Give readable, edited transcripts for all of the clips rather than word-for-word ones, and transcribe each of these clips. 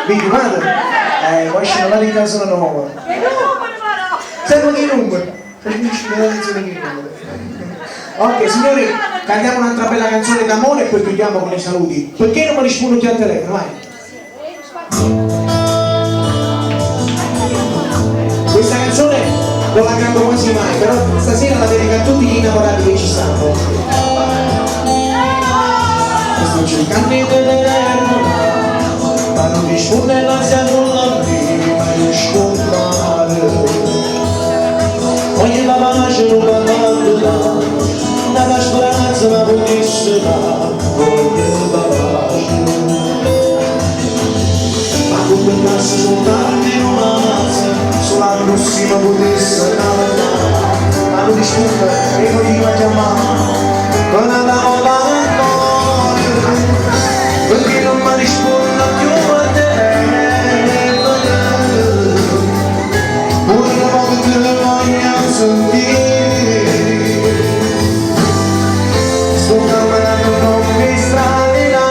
Vedi, madre? Poi esce una di casa nuova. Servono i numeri. Ok, signori, cantiamo un'altra bella canzone d'amore e poi chiudiamo con i saluti. Perché non mi rispondi al telefono? Vai. Questa canzone non la canto quasi mai, però stasera la dedico a tutti gli innamorati che ci stanno. Sto cercando dell'eterno, ma non risponde l'ansia con la prima riscontrare. Ogni la pace non la manda, la speranza la potesse dare, ogni la pace. Ma con quel passo soltanto in una mazza, sulla prossima potesse dare, ma non risponde e non gli va a chiamare, non andavo da perché non mi risponde più a te. Una volta te la voglio sentire, sto camminando non mi strade da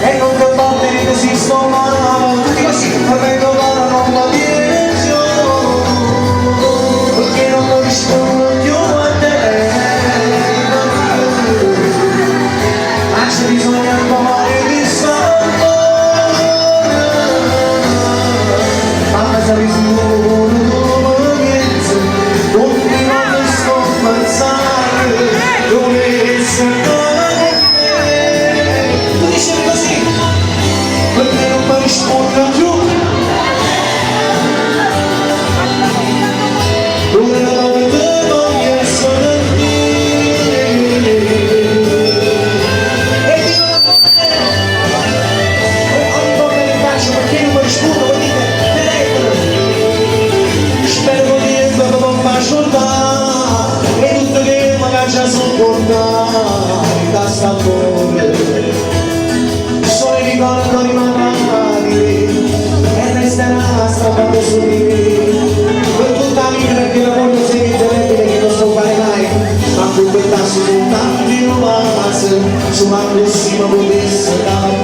e non ti porti che esisto male, tutti così vorrei trovare non la direzione, perché non mi risponde più a te. C'è bisogno ancora di sangue, ma se rispondo niente, non mi voglio scomparire, dove sei tu dicevi così, perché non mi rispondo più, dove te voglio sentire. Perché non mi rispondo, vuol dire telefono. Spero che dopo non faccio ascoltare e tutto che magari già sopportare da st'amore. Solo i ricordi rimandati e resterà strappato su di me. Per tutta la vita perché la voglio sei indelebile che non so fare mai, ma con quel tasso soltanto in una base sulla prossima potesse dare,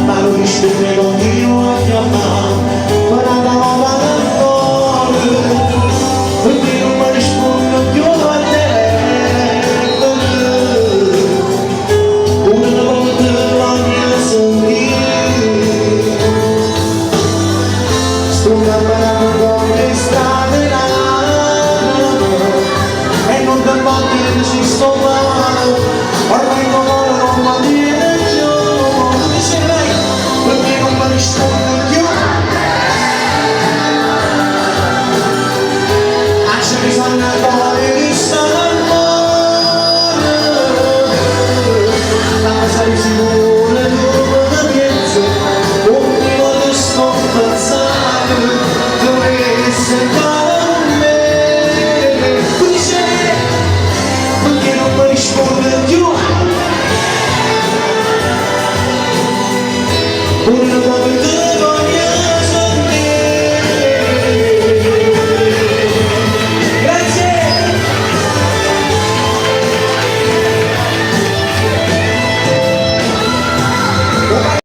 ma non risponde, continuo a chiamare.